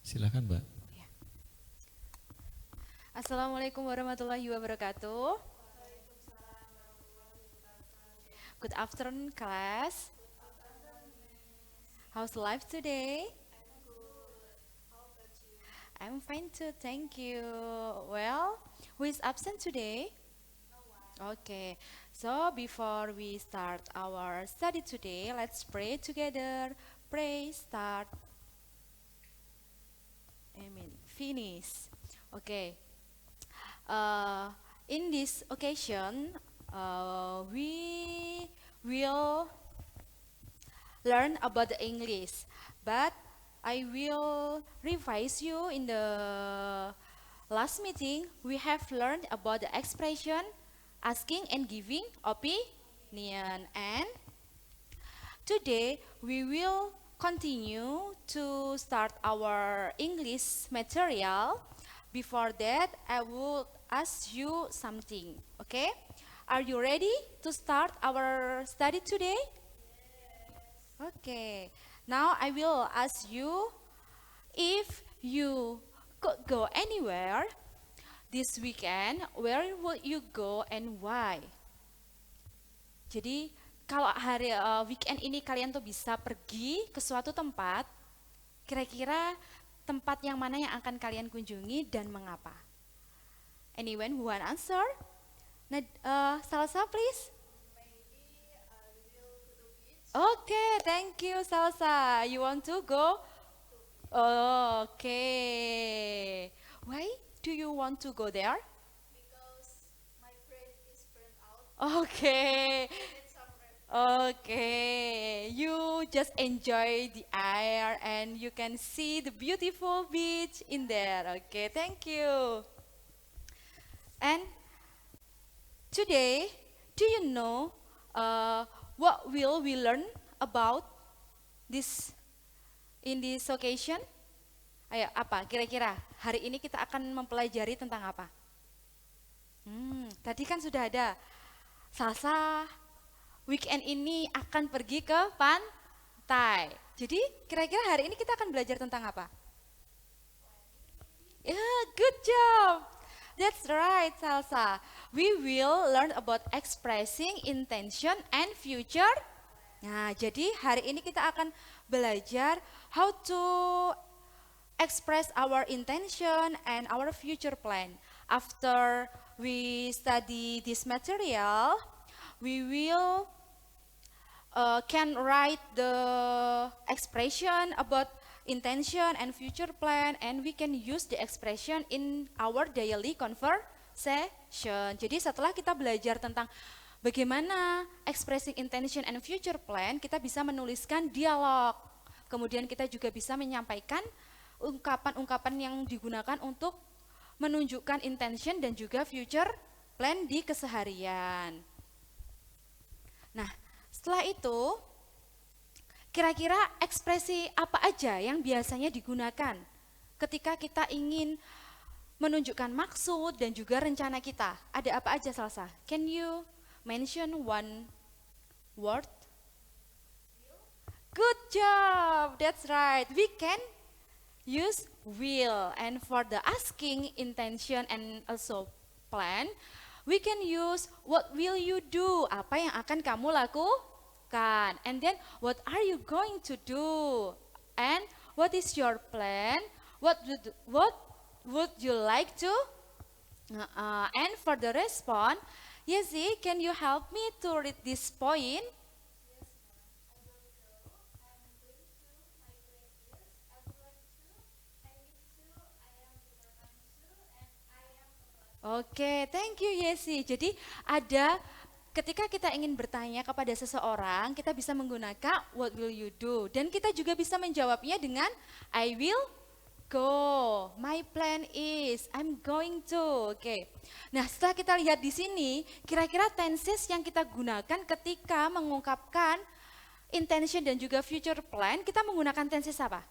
Silakan, Mbak. Ya. Assalamualaikum warahmatullahi wabarakatuh. Good afternoon, class. How's life today? I'm fine too, thank you. Well, who is absent today? Okay, so before we start our study today, let's pray together. Pray, start, finish. Okay, uh, in this occasion, we will learn about the English, but I will revise you in the last meeting. We have learned about the expression asking and giving opinion, and today we will continue to start our English material. Before that, I would ask you something, okay? Are you ready to start our study today? Okay, now I will ask you if you could go anywhere this weekend, where would you go and why? Jadi kalau hari weekend ini kalian tuh bisa pergi ke suatu tempat, kira-kira tempat yang mana yang akan kalian kunjungi dan mengapa? Anyone who want answer? Nah, Salsa please. Okay, thank you, Salsa. You want to go? Okay. Why do you want to go there? Okay. Okay. You just enjoy the air and you can see the beautiful beach in there. Okay, thank you. And today, do you know what will we learn about this in this occasion? Ayo, apa kira-kira hari ini kita akan mempelajari tentang apa? Tadi kan sudah ada Salsa weekend ini akan pergi ke pantai. Jadi kira-kira hari ini kita akan belajar tentang apa? Yeah, good job. That's right, Salsa. We will learn about expressing intention and future. Nah, jadi hari ini kita akan belajar how to express our intention and our future plan. After we study this material, we will can write the expression about intention and future plan, and we can use the expression in our daily conversation. Jadi setelah kita belajar tentang bagaimana expressing intention and future plan, kita bisa menuliskan dialog. Kemudian kita juga bisa menyampaikan ungkapan-ungkapan yang digunakan untuk menunjukkan intention dan juga future plan di keseharian. Nah, setelah itu, kira-kira ekspresi apa aja yang biasanya digunakan ketika kita ingin menunjukkan maksud dan juga rencana kita? Ada apa aja, Salsa? Can you mention one word? Good job, that's right. We can use will, and for the asking intention and also plan, we can use what will you do, apa yang akan kamu lakukan, and then what are you going to do, and what is your plan, what would you like to, and for the response, Yesi, can you help me to read this point? Oke, thank you Yesi. Jadi ada ketika kita ingin bertanya kepada seseorang, kita bisa menggunakan what will you do, dan kita juga bisa menjawabnya dengan I will go. My plan is I'm going to. Oke. Nah, setelah kita lihat di sini, kira-kira tenses yang kita gunakan ketika mengungkapkan intention dan juga future plan, kita menggunakan tenses apa?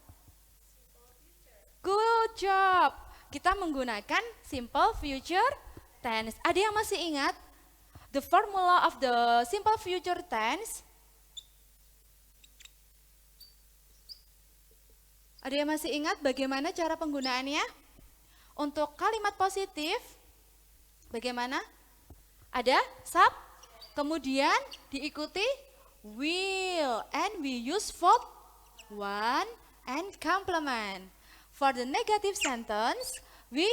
Good job. Kita menggunakan simple future tense. Ada yang masih ingat the formula of the simple future tense? Ada yang masih ingat bagaimana cara penggunaannya? Untuk kalimat positif, bagaimana? Ada sub, kemudian diikuti will, and we use verb one and complement. For the negative sentence, we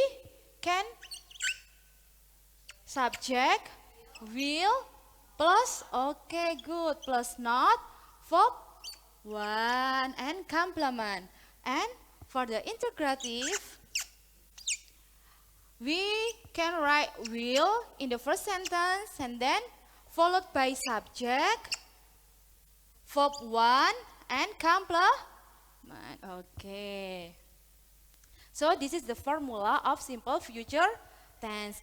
can subject will plus, okay good, plus not, verb one and complement. And for the integrative, we can write will in the first sentence and then followed by subject, verb one and complement. Okay. So this is the formula of simple future tense.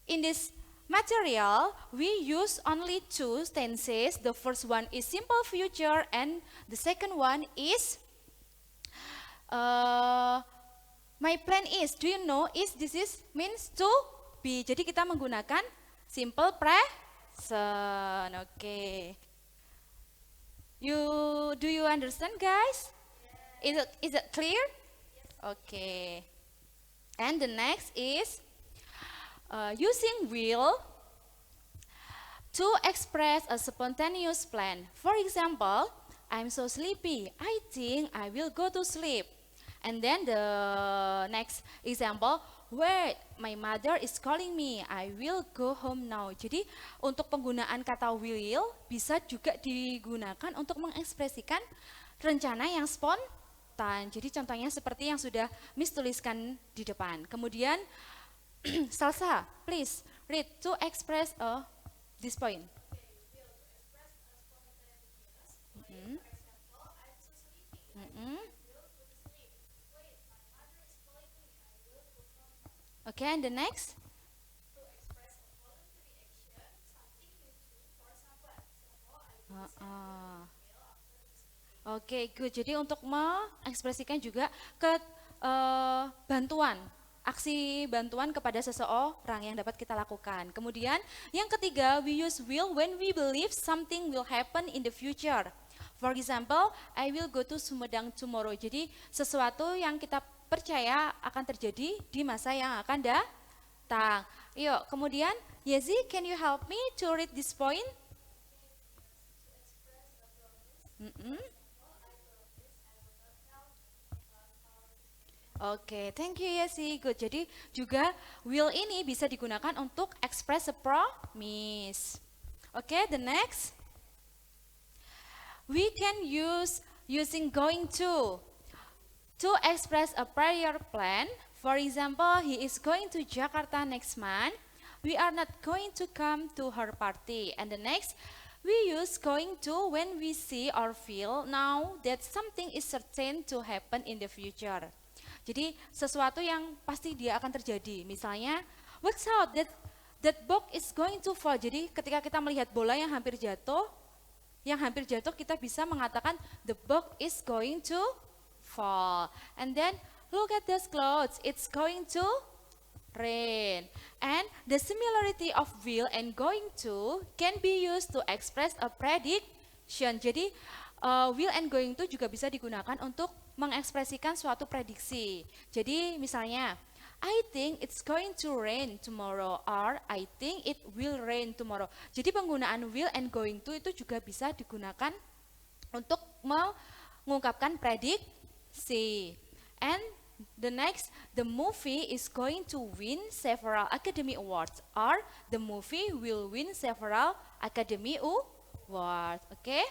In this material, we use only two tenses. The first one is simple future and the second one is my plan is. Do you know is this is means to be. Jadi kita menggunakan simple present. Okay. Do you understand, guys? Is it clear? Okay. And the next is using will to express a spontaneous plan. For example, I'm so sleepy. I think I will go to sleep. And then the next example, wait, my mother is calling me. I will go home now. Jadi untuk penggunaan kata will bisa juga digunakan untuk mengekspresikan rencana yang spontan. Jadi contohnya seperti yang sudah Miss tuliskan di depan. Kemudian Salsa, please read to express this point. Okay, and the next? Oke, good. Jadi untuk mengekspresikan juga bantuan, aksi bantuan kepada seseorang yang dapat kita lakukan. Kemudian yang ketiga, we use will when we believe something will happen in the future. For example, I will go to Sumedang tomorrow. Jadi sesuatu yang kita percaya akan terjadi di masa yang akan datang. Yuk, kemudian Yezi, can you help me to read this point? Oke, thank you Yesi. Good. Jadi juga will ini bisa digunakan untuk express a promise. Oke, the next. We can using going to express a prior plan. For example, he is going to Jakarta next month. We are not going to come to her party. And the next, we use going to when we see or feel now that something is certain to happen in the future. Jadi sesuatu yang pasti dia akan terjadi. Misalnya, watch out that box is going to fall. Jadi ketika kita melihat bola yang hampir jatuh kita bisa mengatakan the box is going to fall. And then look at those clouds, it's going to rain. And the similarity of will and going to can be used to express a prediction. Jadi will and going to juga bisa digunakan untuk mengekspresikan suatu prediksi. Jadi misalnya, I think it's going to rain tomorrow or I think it will rain tomorrow. Jadi penggunaan will and going to itu juga bisa digunakan untuk mengungkapkan prediksi. And the next, the movie is going to win several Academy Awards or the movie will win several Academy Awards. Okay?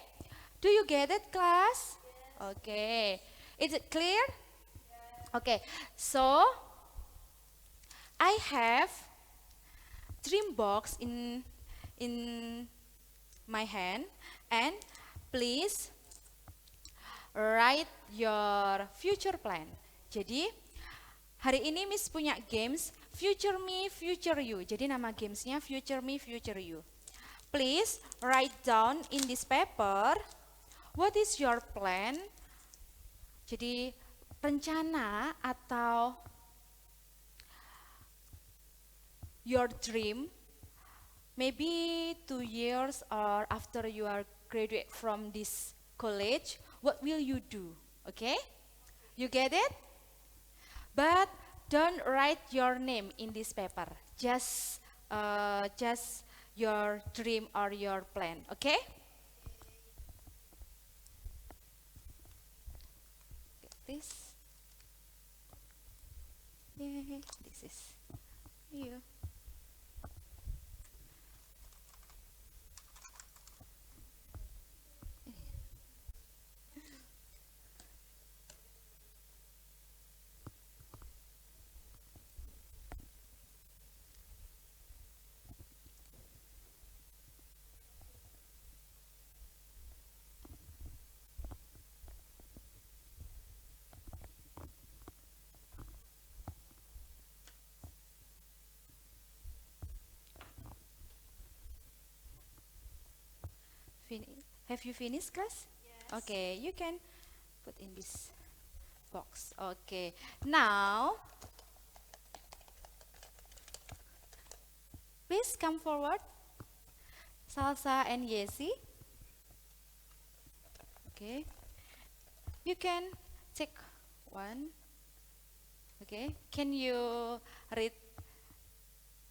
Do you get it, class? Okay. Is it clear? Okay. So I have dream box in my hand and please write your future plan. Jadi hari ini Miss punya games Future Me, Future You. Jadi nama gamesnya Future Me, Future You. Please write down in this paper what is your plan. Jadi rencana atau your dream, maybe 2 years or after you are graduate from this college, what will you do? Okay? You get it? But don't write your name in this paper. Just your dream or your plan. Okay? Get this. Yay, this is you. Have you finished, class? Yes. Okay, you can put in this box. Okay, now please come forward, Salsa and Yesi. Okay, you can take one. Okay, can you read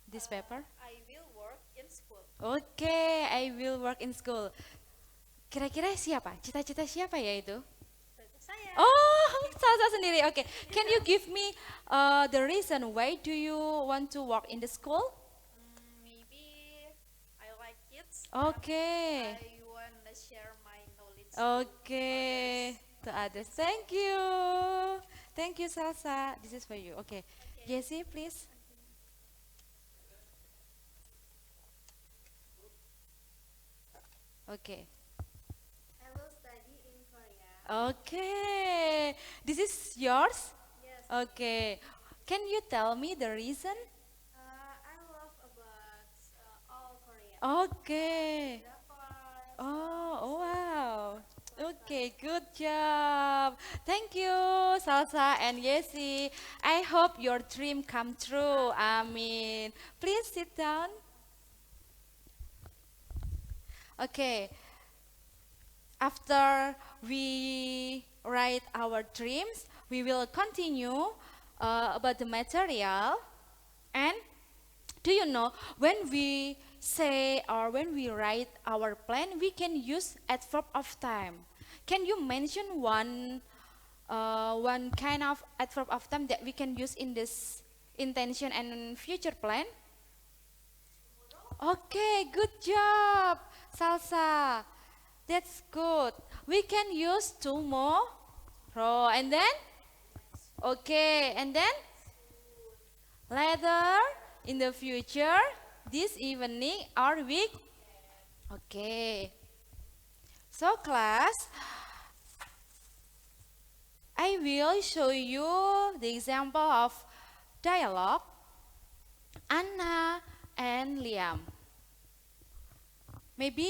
this paper? I will work in school. Okay, I will work in school. Kira-kira siapa? Cita-cita siapa ya itu? Tentu saya. Oh, Salsa sendiri. Okay, can you give me the reason why do you want to work in the school? Maybe I like kids. Okay. I want to share my knowledge. Okay. To others. Thank you. Thank you, Salsa. This is for you. Okay. Jessie, please. Okay. I will study in Korea. Okay. This is yours? Yes. Okay. Can you tell me the reason? I love about all Korea. Okay. Japan. Oh, wow. Okay, good job. Thank you, Salsa and Yesi. I hope your dream come true. Amin. Please sit down. Okay, after we write our dreams, we will continue about the material. And do you know when we say or when we write our plan, we can use adverb of time. Can you mention one kind of adverb of time that we can use in this intention and future plan? Okay, good job, Salsa. That's good. We can use tomorrow and then okay, and then later in the future, this evening or week. Okay. So class, I will show you the example of dialogue Anna and Liam. Maybe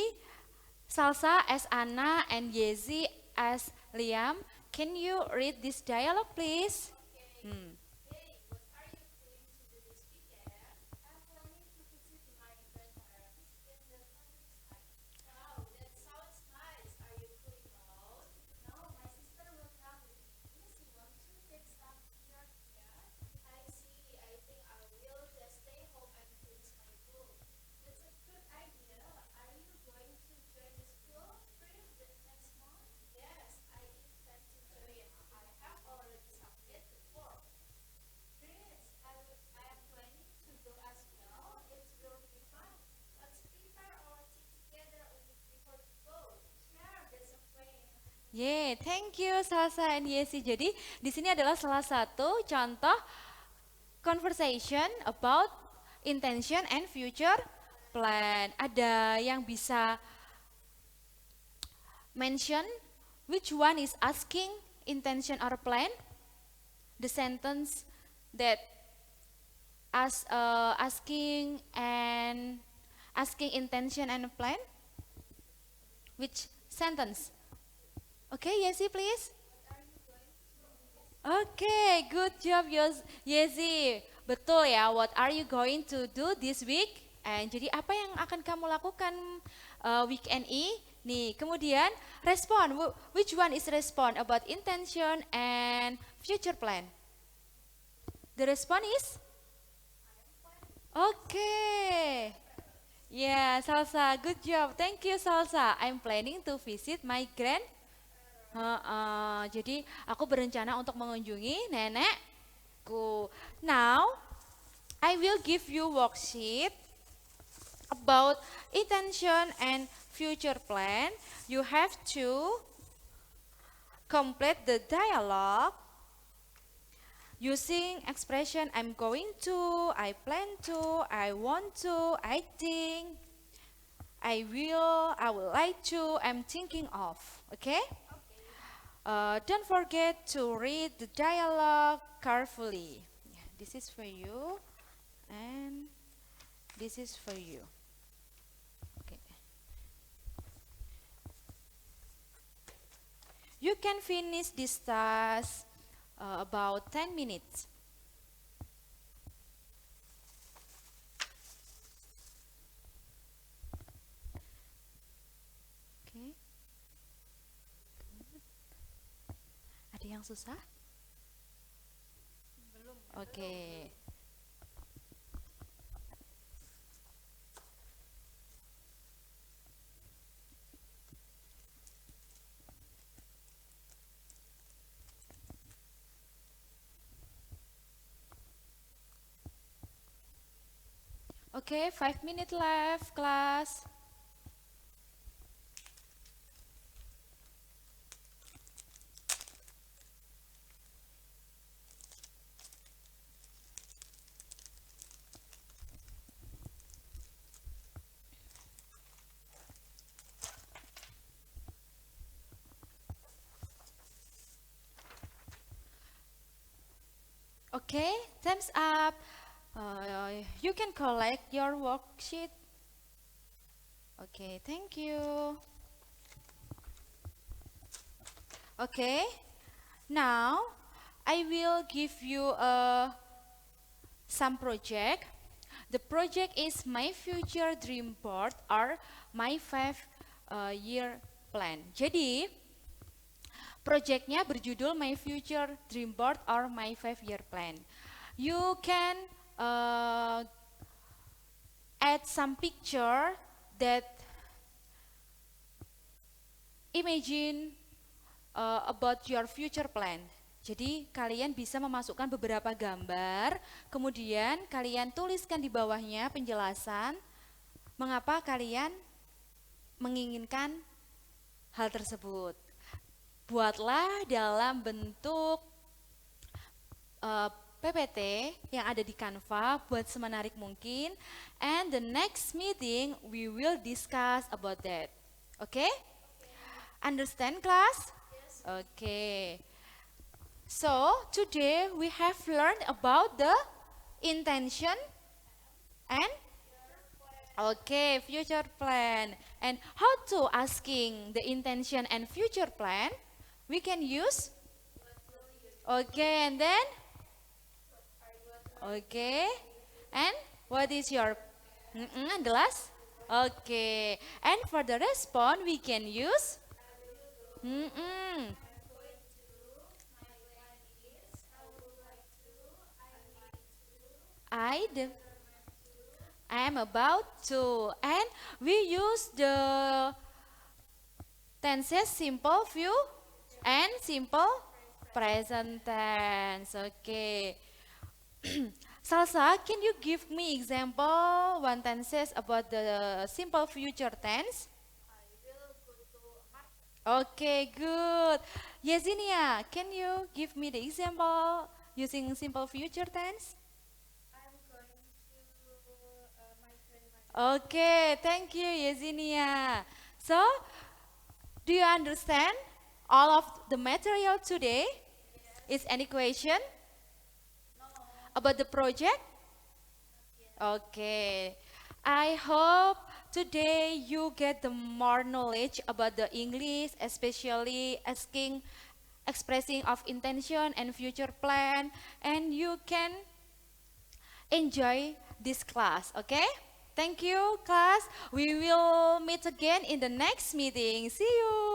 Salsa as Anna and Yezi as Liam. Can you read this dialogue, please? Hmm. Hey, what are you going to do this weekend? I'm planning to visit my grandparents in the countryside. Wow, that sounds nice. Are you going alone? No, my sister will come with me. Yes, you want to take stuff here? Yeah. I see. I think I will just stay home and finish my book. That's a good idea. Are you going to join the school trip next month? Yes, I intend to join. I have already submitted the form. Great. I am planning to go as well. It will be fun. Let's prepare our trip together a week before we go. Sure, that's a plan. Yeah, thank you Salsa and Yesi. Jadi di sini adalah salah satu contoh conversation about intention and future plan. Ada yang bisa mention which one is asking intention or plan? The sentence that asking intention and plan? Which sentence? Okay, Yesi, please. Okay, good job, Yesi. Betul ya, what are you going to do this week? And jadi apa yang akan kamu lakukan weekend Nih, kemudian respon. Which one is respond about intention and future plan? The response is okay. Yeah, Salsa, good job. Thank you, Salsa. I'm planning to visit my jadi aku berencana untuk mengunjungi nenekku. Now, I will give you worksheet about intention and future plan. You have to complete the dialogue using expression I'm going to, I plan to, I want to, I think, I will, I would like to, I'm thinking of. Okay? Don't forget to read the dialogue carefully. Yeah, this is for you and this is for you. Okay. You can finish this task about 10 minutes. Okay. Ada yang susah? Belum. Oke. Okay. Okay, 5 minutes left, class. Okay, time's up. You can collect your worksheet. Okay, thank you. Okay, now I will give you some project. The project is my future dream board or my 5 year plan. Jadi, projectnya berjudul My Future Dream Board or My 5 Year Plan. You can add some picture that imagine about your future plan. Jadi kalian bisa memasukkan beberapa gambar, kemudian kalian tuliskan di bawahnya penjelasan mengapa kalian menginginkan hal tersebut. Buatlah dalam bentuk PPT yang ada di Canva, buat semenarik mungkin. And the next meeting we will discuss about that. Okay? Understand, class? Yes. Okay. So today we have learned about the intention and okay, future plan. And how to asking the intention and future plan? We can use okay, and then okay, and what is your and the last okay, and for the response we can use I do. I'm about to, and we use the tenses simple few and simple present tense. Okay. Salsa, can you give me example one tenses about the simple future tense? I will go to market. Okay, good. Yesinia, can you give me the example using simple future tense? I'm going to my grandmother. Okay, thank you, Yesinia. So, do you understand all of the material today? Is any question about the project? Okay. I hope today you get the more knowledge about the English, especially asking, expressing of intention and future plan, and you can enjoy this class, okay? Thank you, class. We will meet again in the next meeting. See you.